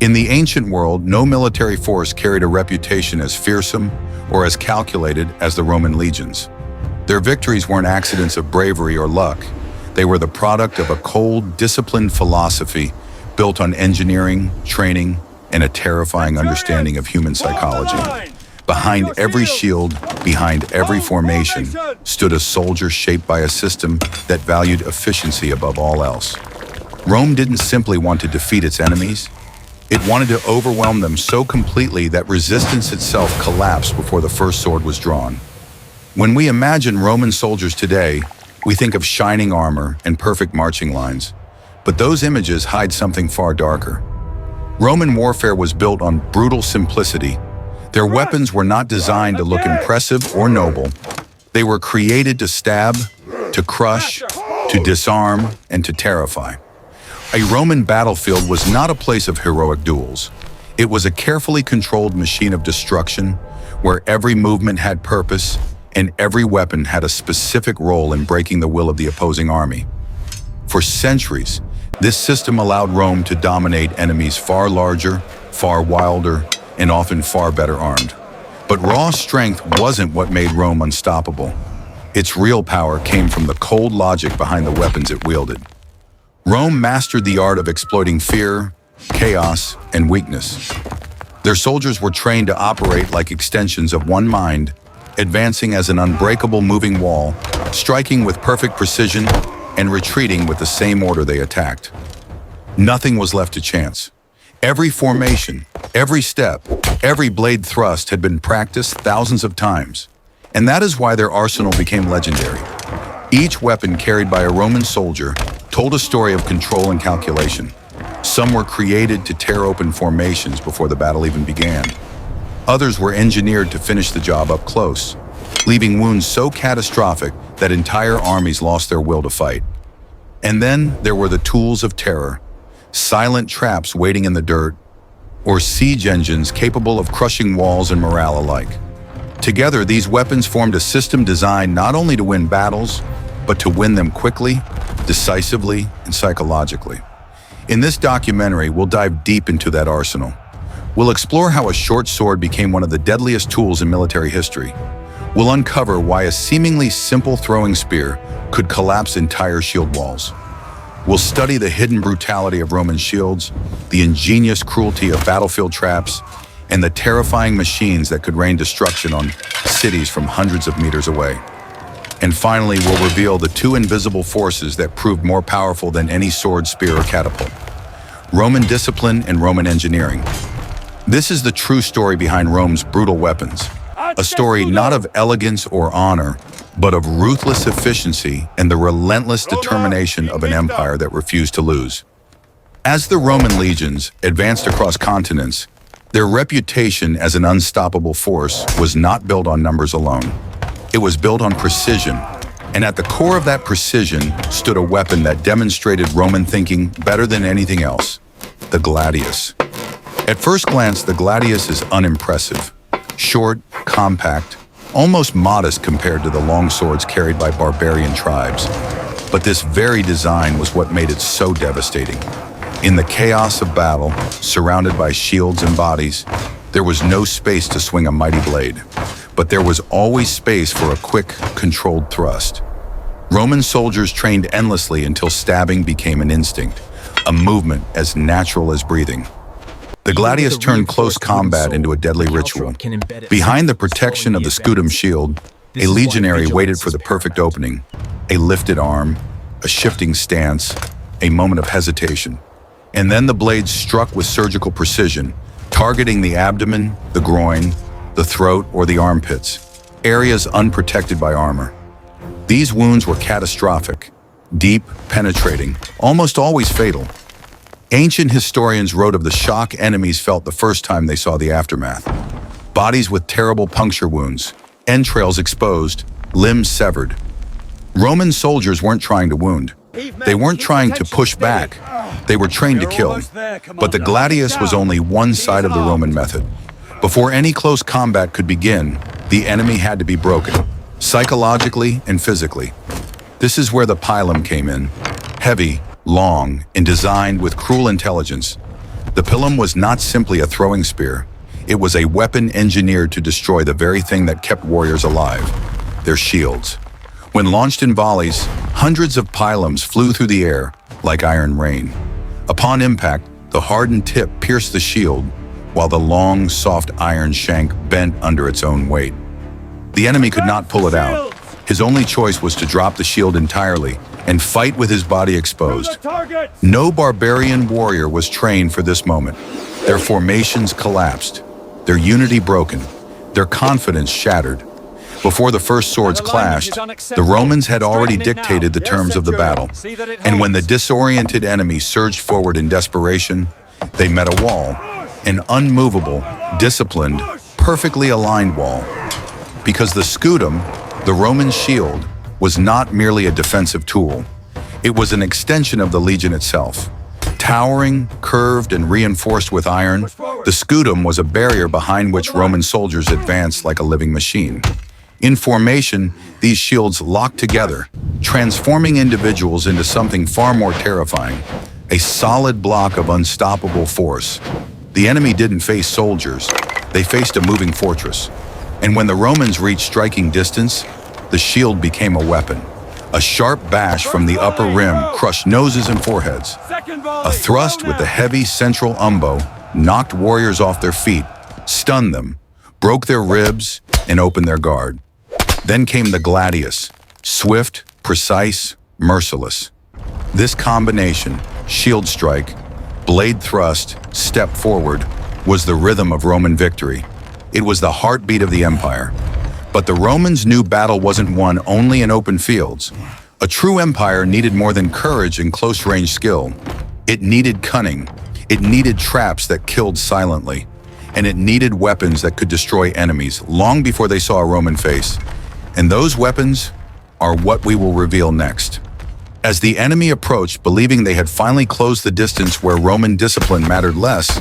In the ancient world, no military force carried a reputation as fearsome or as calculated as the Roman legions. Their victories weren't accidents of bravery or luck. They were the product of a cold, disciplined philosophy built on engineering, training, and a terrifying understanding of human psychology. Behind every shield, behind every formation, stood a soldier shaped by a system that valued efficiency above all else. Rome didn't simply want to defeat its enemies. It wanted to overwhelm them so completely that resistance itself collapsed before the first sword was drawn. When we imagine Roman soldiers today, we think of shining armor and perfect marching lines. But those images hide something far darker. Roman warfare was built on brutal simplicity. Their weapons were not designed to look impressive or noble. They were created to stab, to crush, to disarm, and to terrify. A Roman battlefield was not a place of heroic duels. It was a carefully controlled machine of destruction where every movement had purpose and every weapon had a specific role in breaking the will of the opposing army. For centuries, this system allowed Rome to dominate enemies far larger, far wilder, and often far better armed. But raw strength wasn't what made Rome unstoppable. Its real power came from the cold logic behind the weapons it wielded. Rome mastered the art of exploiting fear, chaos, and weakness. Their soldiers were trained to operate like extensions of one mind, advancing as an unbreakable moving wall, striking with perfect precision, and retreating with the same order they attacked. Nothing was left to chance. Every formation, every step, every blade thrust had been practiced thousands of times, and that is why their arsenal became legendary. Each weapon carried by a Roman soldier told a story of control and calculation. Some were created to tear open formations before the battle even began. Others were engineered to finish the job up close, leaving wounds so catastrophic that entire armies lost their will to fight. And then there were the tools of terror, silent traps waiting in the dirt, or siege engines capable of crushing walls and morale alike. Together, these weapons formed a system designed not only to win battles, but to win them quickly, decisively, and psychologically. In this documentary, we'll dive deep into that arsenal. We'll explore how a short sword became one of the deadliest tools in military history. We'll uncover why a seemingly simple throwing spear could collapse entire shield walls. We'll study the hidden brutality of Roman shields, the ingenious cruelty of battlefield traps, and the terrifying machines that could rain destruction on cities from hundreds of meters away. And finally, we'll reveal the two invisible forces that proved more powerful than any sword, spear, or catapult: Roman discipline and Roman engineering. This is the true story behind Rome's brutal weapons, a story not of elegance or honor, but of ruthless efficiency and the relentless determination of an empire that refused to lose. As the Roman legions advanced across continents, their reputation as an unstoppable force was not built on numbers alone. It was built on precision, and at the core of that precision stood a weapon that demonstrated Roman thinking better than anything else: the gladius. At first glance, the gladius is unimpressive. Short, compact, almost modest compared to the long swords carried by barbarian tribes. But this very design was what made it so devastating. In the chaos of battle, surrounded by shields and bodies, there was no space to swing a mighty blade. But there was always space for a quick, controlled thrust. Roman soldiers trained endlessly until stabbing became an instinct, a movement as natural as breathing. The gladius turned close combat into a deadly ritual. Behind the protection of the scutum shield, a legionary waited for the perfect opening: a lifted arm, a shifting stance, a moment of hesitation. And then the blades struck with surgical precision, targeting the abdomen, the groin, the throat, or the armpits, areas unprotected by armor. These wounds were catastrophic, deep, penetrating, almost always fatal. Ancient historians wrote of the shock enemies felt the first time they saw the aftermath: bodies with terrible puncture wounds, entrails exposed, limbs severed. Roman soldiers weren't trying to wound. They weren't trying to push back. They were trained to kill. But the gladius was only one side of the Roman method. Before any close combat could begin, the enemy had to be broken, psychologically and physically. This is where the pilum came in: heavy, long, and designed with cruel intelligence. The pilum was not simply a throwing spear. It was a weapon engineered to destroy the very thing that kept warriors alive, their shields. When launched in volleys, hundreds of pilums flew through the air like iron rain. Upon impact, the hardened tip pierced the shield, while the long, soft iron shank bent under its own weight. The enemy could not pull it out. His only choice was to drop the shield entirely and fight with his body exposed. No barbarian warrior was trained for this moment. Their formations collapsed, their unity broken, their confidence shattered. Before the first swords clashed, the Romans had already dictated the terms of the battle. And when the disoriented enemy surged forward in desperation, they met a wall, an unmovable, disciplined, perfectly aligned wall. Because the scutum, the Roman shield, was not merely a defensive tool. It was an extension of the legion itself. Towering, curved, and reinforced with iron, the scutum was a barrier behind which Roman soldiers advanced like a living machine. In formation, these shields locked together, transforming individuals into something far more terrifying, a solid block of unstoppable force. The enemy didn't face soldiers, they faced a moving fortress. And when the Romans reached striking distance, the shield became a weapon. A sharp bash from the upper rim crushed noses and foreheads. A thrust with the heavy central umbo knocked warriors off their feet, stunned them, broke their ribs, and opened their guard. Then came the gladius, swift, precise, merciless. This combination, shield strike, blade thrust, step forward, was the rhythm of Roman victory. It was the heartbeat of the empire. But the Romans knew battle wasn't won only in open fields. A true empire needed more than courage and close-range skill. It needed cunning. It needed traps that killed silently. And it needed weapons that could destroy enemies long before they saw a Roman face. And those weapons are what we will reveal next. As the enemy approached, believing they had finally closed the distance where Roman discipline mattered less,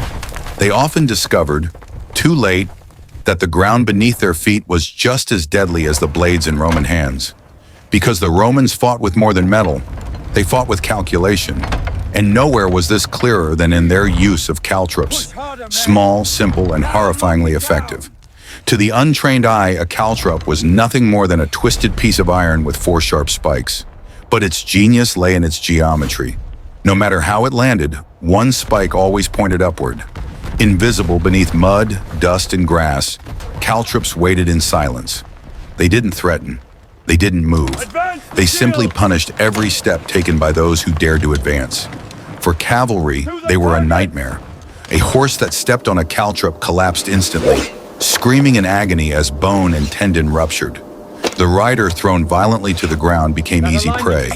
they often discovered, too late, that the ground beneath their feet was just as deadly as the blades in Roman hands. Because the Romans fought with more than metal, they fought with calculation. And nowhere was this clearer than in their use of caltrops, small, simple, and horrifyingly effective. To the untrained eye, a caltrop was nothing more than a twisted piece of iron with 4 sharp spikes. But its genius lay in its geometry. No matter how it landed, one spike always pointed upward. Invisible beneath mud, dust, and grass, caltrops waited in silence. They didn't threaten. They didn't move. They simply punished every step taken by those who dared to advance. For cavalry, they were a nightmare. A horse that stepped on a caltrop collapsed instantly, screaming in agony as bone and tendon ruptured. The rider thrown violently to the ground became easy prey.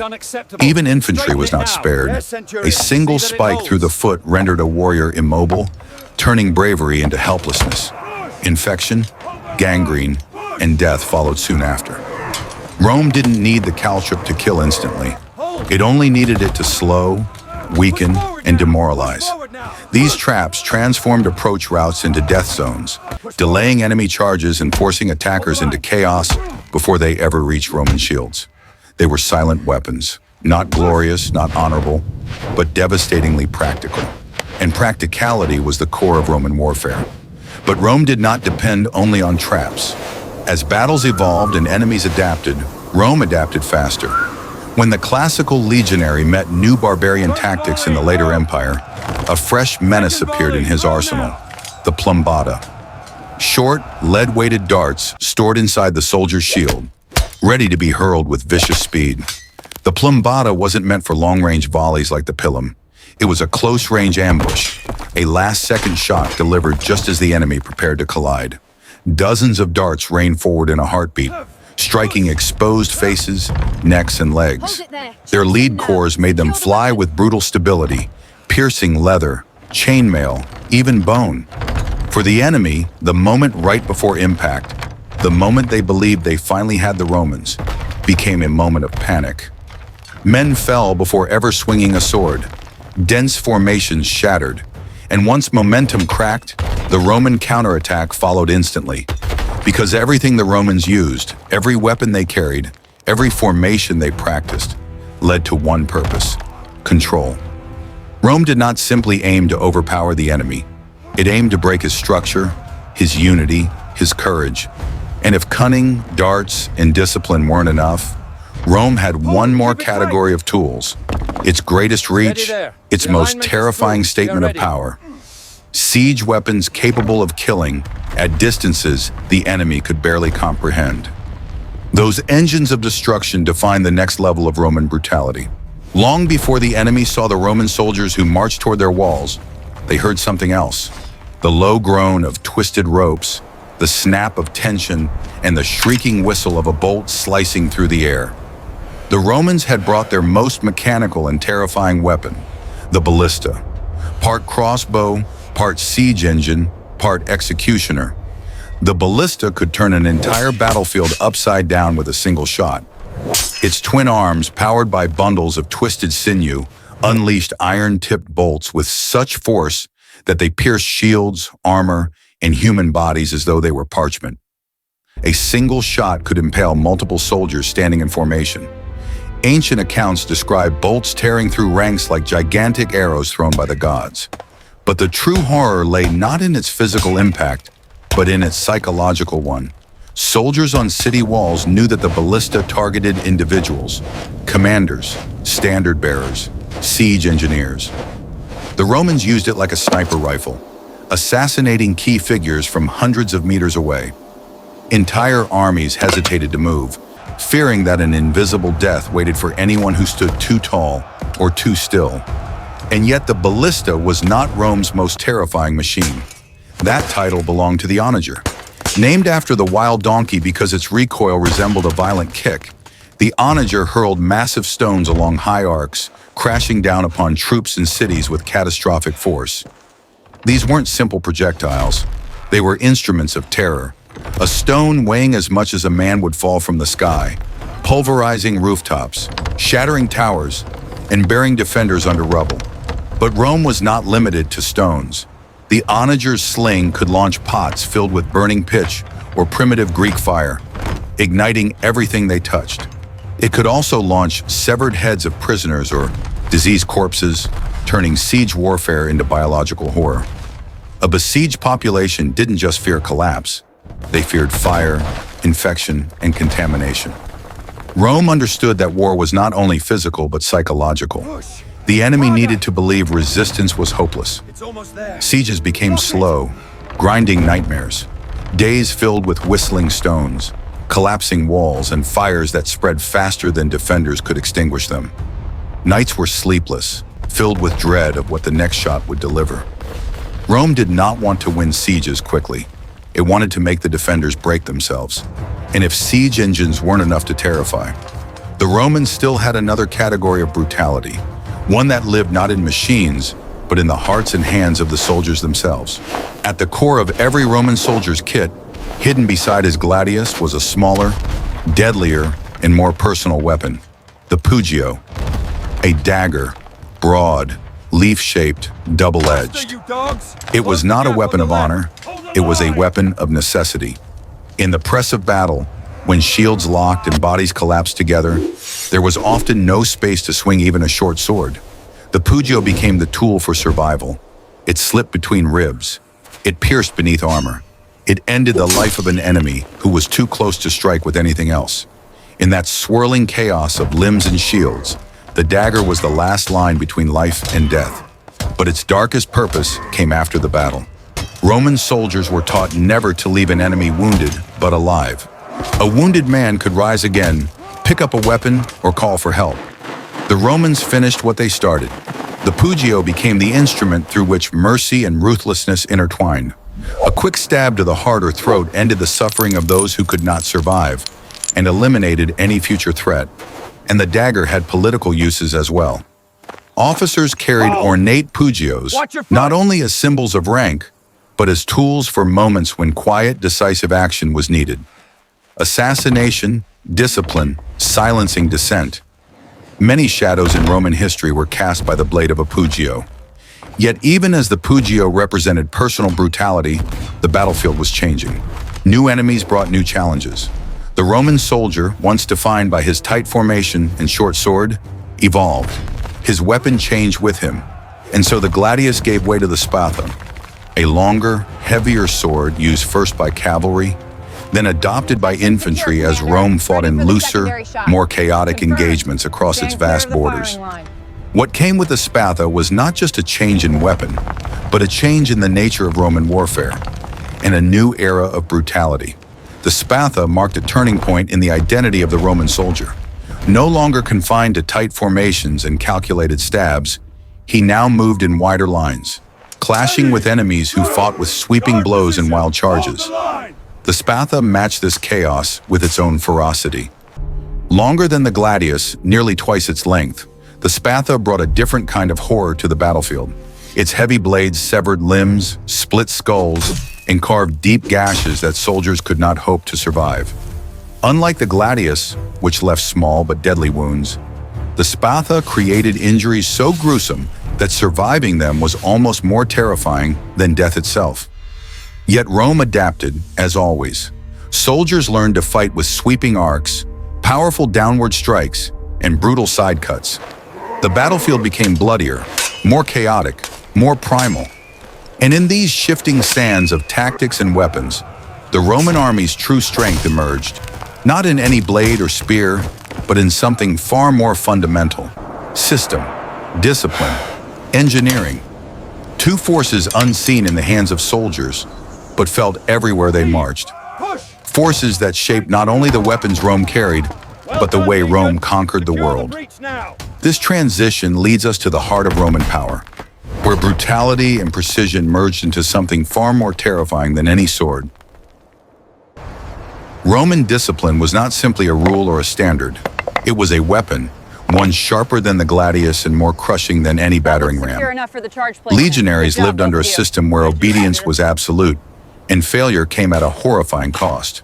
Even infantry was not spared. A single spike through the foot rendered a warrior immobile, turning bravery into helplessness. Infection, gangrene, and death followed soon after. Rome didn't need the caltrop to kill instantly. It only needed it to slow, weaken, and demoralize. These traps transformed approach routes into death zones, delaying enemy charges and forcing attackers into chaos before they ever reached Roman shields. They were silent weapons, not glorious, not honorable, but devastatingly practical. And practicality was the core of Roman warfare. But Rome did not depend only on traps. As battles evolved and enemies adapted, Rome adapted faster. When the classical legionary met new barbarian tactics in the later empire, a fresh menace appeared in his arsenal, the plumbata. Short, lead-weighted darts stored inside the soldier's shield, ready to be hurled with vicious speed. The plumbata wasn't meant for long-range volleys like the pilum. It was a close-range ambush, a last-second shot delivered just as the enemy prepared to collide. Dozens of darts rained forward in a heartbeat, striking exposed faces, necks, and legs. Their lead cores made them fly with brutal stability, piercing leather, chainmail, even bone. For the enemy, the moment right before impact, the moment they believed they finally had the Romans, became a moment of panic. Men fell before ever swinging a sword. Dense formations shattered, and once momentum cracked, the Roman counterattack followed instantly. Because everything the Romans used, every weapon they carried, every formation they practiced, led to one purpose: control. Rome did not simply aim to overpower the enemy. It aimed to break his structure, his unity, his courage. And if cunning, darts, and discipline weren't enough, Rome had one more category of tools. Its greatest reach, its most terrifying statement of power. Siege weapons capable of killing at distances the enemy could barely comprehend. Those engines of destruction defined the next level of Roman brutality. Long before the enemy saw the Roman soldiers who marched toward their walls, they heard something else. The low groan of twisted ropes, the snap of tension, and the shrieking whistle of a bolt slicing through the air. The Romans had brought their most mechanical and terrifying weapon, the ballista. Part crossbow, part siege engine, part executioner. The ballista could turn an entire battlefield upside down with a single shot. Its twin arms, powered by bundles of twisted sinew, unleashed iron-tipped bolts with such force that they pierced shields, armor, and human bodies as though they were parchment. A single shot could impale multiple soldiers standing in formation. Ancient accounts describe bolts tearing through ranks like gigantic arrows thrown by the gods. But the true horror lay not in its physical impact, but in its psychological one. Soldiers on city walls knew that the ballista targeted individuals, commanders, standard bearers, siege engineers. The Romans used it like a sniper rifle, assassinating key figures from hundreds of meters away. Entire armies hesitated to move, fearing that an invisible death waited for anyone who stood too tall or too still. And yet the ballista was not Rome's most terrifying machine. That title belonged to the onager. Named after the wild donkey because its recoil resembled a violent kick, the onager hurled massive stones along high arcs, crashing down upon troops and cities with catastrophic force. These weren't simple projectiles. They were instruments of terror. A stone weighing as much as a man would fall from the sky, pulverizing rooftops, shattering towers, and burying defenders under rubble. But Rome was not limited to stones. The onager's sling could launch pots filled with burning pitch or primitive Greek fire, igniting everything they touched. It could also launch severed heads of prisoners or diseased corpses, turning siege warfare into biological horror. A besieged population didn't just fear collapse. They feared fire, infection, and contamination. Rome understood that war was not only physical but psychological. The enemy needed to believe resistance was hopeless. Sieges became slow, grinding nightmares. Days filled with whistling stones, collapsing walls, and fires that spread faster than defenders could extinguish them. Nights were sleepless, filled with dread of what the next shot would deliver. Rome did not want to win sieges quickly. It wanted to make the defenders break themselves. And if siege engines weren't enough to terrify, the Romans still had another category of brutality, one that lived not in machines, but in the hearts and hands of the soldiers themselves. At the core of every Roman soldier's kit, hidden beside his gladius, was a smaller, deadlier, and more personal weapon, the pugio, a dagger, broad, leaf-shaped, double-edged. It was not a weapon of honor, it was a weapon of necessity. In the press of battle, when shields locked and bodies collapsed together, there was often no space to swing even a short sword. The pugio became the tool for survival. It slipped between ribs. It pierced beneath armor. It ended the life of an enemy who was too close to strike with anything else. In that swirling chaos of limbs and shields, the dagger was the last line between life and death. But its darkest purpose came after the battle. Roman soldiers were taught never to leave an enemy wounded, but alive. A wounded man could rise again, pick up a weapon, or call for help. The Romans finished what they started. The pugio became the instrument through which mercy and ruthlessness intertwined. A quick stab to the heart or throat ended the suffering of those who could not survive and eliminated any future threat. And the dagger had political uses as well. Officers carried ornate pugios, not only as symbols of rank, but as tools for moments when quiet, decisive action was needed. Assassination, discipline, silencing dissent. Many shadows in Roman history were cast by the blade of a pugio. Yet even as the pugio represented personal brutality, the battlefield was changing. New enemies brought new challenges. The Roman soldier, once defined by his tight formation and short sword, evolved. His weapon changed with him. And so the gladius gave way to the spatha, a longer, heavier sword used first by cavalry, then adopted by infantry as Rome fought in looser, more chaotic engagements across its vast borders. What came with the spatha was not just a change in weapon, but a change in the nature of Roman warfare, and a new era of brutality. The spatha marked a turning point in the identity of the Roman soldier. No longer confined to tight formations and calculated stabs, he now moved in wider lines, clashing with enemies who fought with sweeping blows and wild charges. The spatha matched this chaos with its own ferocity. Longer than the gladius, nearly twice its length, the spatha brought a different kind of horror to the battlefield. Its heavy blades severed limbs, split skulls, and carved deep gashes that soldiers could not hope to survive. Unlike the gladius, which left small but deadly wounds, the spatha created injuries so gruesome that surviving them was almost more terrifying than death itself. Yet Rome adapted, as always. Soldiers learned to fight with sweeping arcs, powerful downward strikes, and brutal side cuts. The battlefield became bloodier, more chaotic, more primal. And in these shifting sands of tactics and weapons, the Roman army's true strength emerged, not in any blade or spear, but in something far more fundamental: system, discipline, engineering. Two forces unseen in the hands of soldiers, but felt everywhere they marched. Forces that shaped not only the weapons Rome carried, but the way Rome conquered the world. This transition leads us to the heart of Roman power, where brutality and precision merged into something far more terrifying than any sword. Roman discipline was not simply a rule or a standard. It was a weapon, one sharper than the gladius and more crushing than any battering ram. Legionaries lived under a system where obedience was absolute, and failure came at a horrifying cost: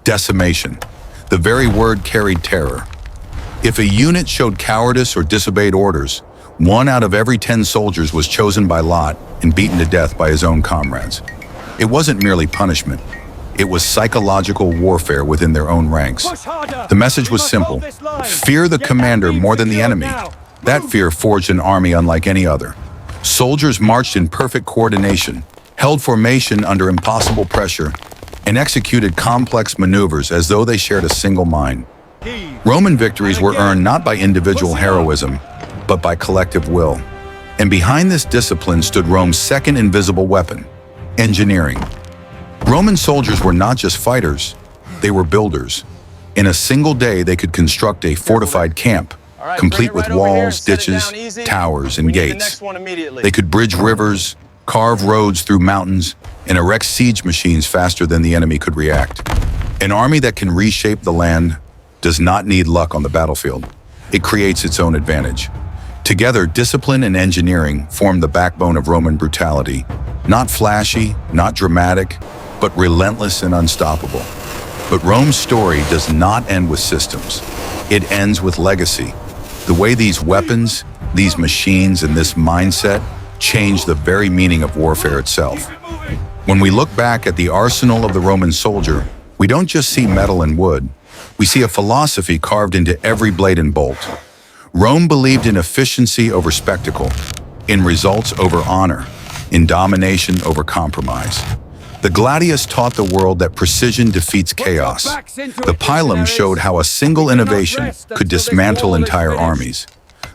decimation. The very word carried terror. If a unit showed cowardice or disobeyed orders, 1 out of every 10 soldiers was chosen by lot and beaten to death by his own comrades. It wasn't merely punishment. It was psychological warfare within their own ranks. The message was simple: fear the commander more than the enemy. That fear forged an army unlike any other. Soldiers marched in perfect coordination, held formation under impossible pressure, and executed complex maneuvers as though they shared a single mind. Roman victories were earned not by individual heroism, but by collective will. And behind this discipline stood Rome's second invisible weapon: engineering. Roman soldiers were not just fighters, they were builders. In a single day, they could construct a fortified camp, complete with walls, ditches, towers, and gates. They could bridge rivers, carve roads through mountains, and erect siege machines faster than the enemy could react. An army that can reshape the land does not need luck on the battlefield. It creates its own advantage. Together, discipline and engineering form the backbone of Roman brutality. Not flashy, not dramatic, but relentless and unstoppable. But Rome's story does not end with systems. It ends with legacy. The way these weapons, these machines, and this mindset changed the very meaning of warfare itself. When we look back at the arsenal of the Roman soldier, we don't just see metal and wood. We see a philosophy carved into every blade and bolt. Rome believed in efficiency over spectacle, in results over honor, in domination over compromise. The gladius taught the world that precision defeats chaos. The pilum showed how a single innovation could dismantle entire armies.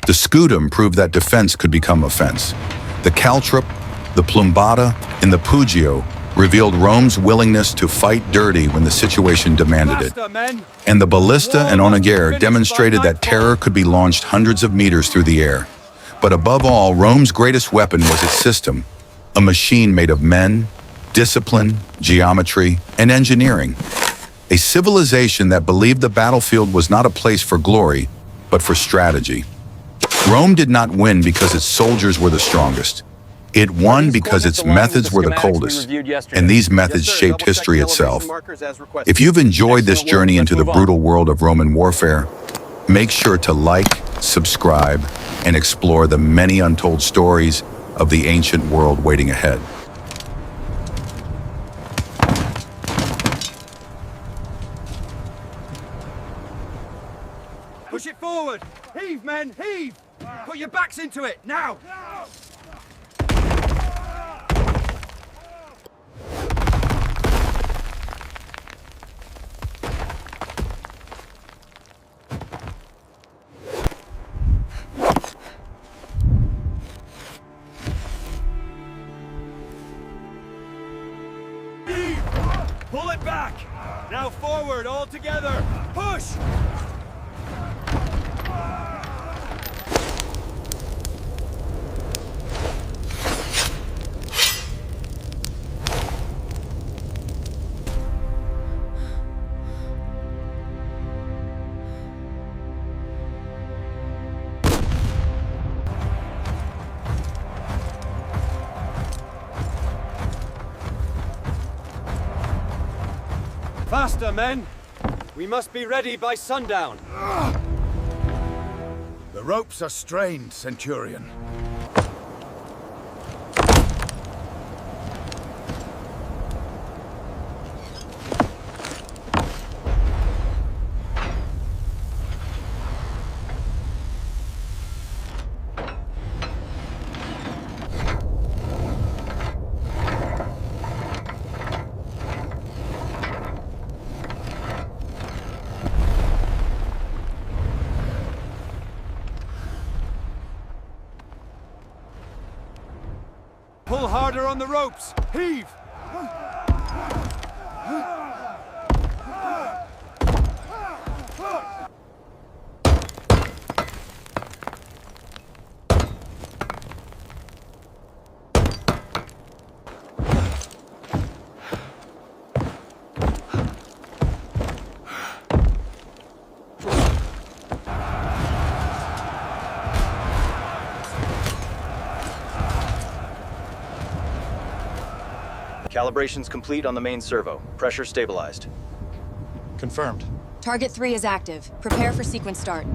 The scutum proved that defense could become offense. The caltrop, the plumbata, and the pugio revealed Rome's willingness to fight dirty when the situation demanded it. And the ballista and onager demonstrated that terror could be launched hundreds of meters through the air. But above all, Rome's greatest weapon was its system, a machine made of men, discipline, geometry, and engineering. A civilization that believed the battlefield was not a place for glory, but for strategy. Rome did not win because its soldiers were the strongest. It won because its methods were the coldest, and these methods shaped history itself. If you've enjoyed this journey into the brutal world of Roman warfare, make sure to like, subscribe, and explore the many untold stories of the ancient world waiting ahead. Push it forward! Heave, men, heave! Put your backs into it, now! Pull it back! Now forward, all together! Push! Faster, men! We must be ready by sundown. The ropes are strained, Centurion. Pull harder on the ropes! Heave! Calibration's complete on the main servo. Pressure stabilized. Confirmed. Target 3 is active. Prepare for sequence start.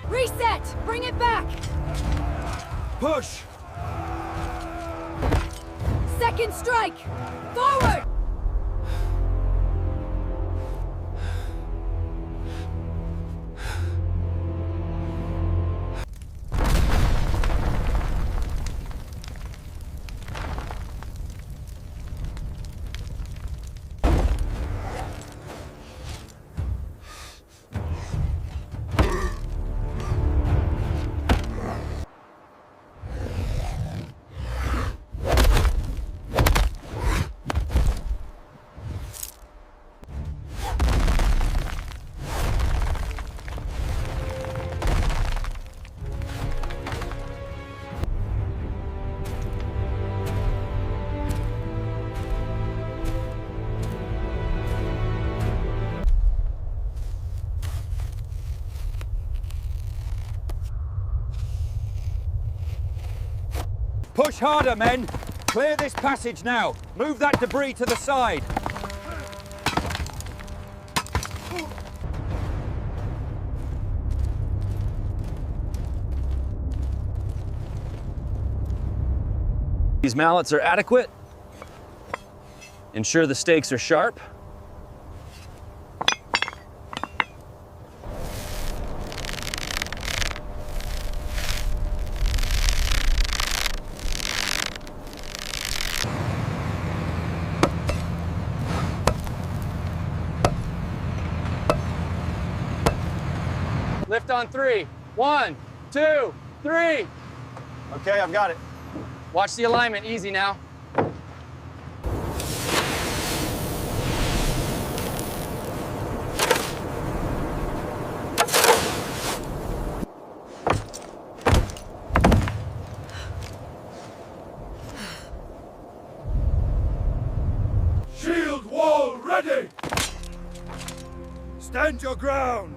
Reset! Bring it back! Push! Second strike! Forward! Push harder, men! Clear this passage now! Move that debris to the side! These mallets are adequate. Ensure the stakes are sharp. Lift on 3. 1, 2, 3. Okay, I've got it. Watch the alignment, easy now. Shield wall ready! Stand your ground!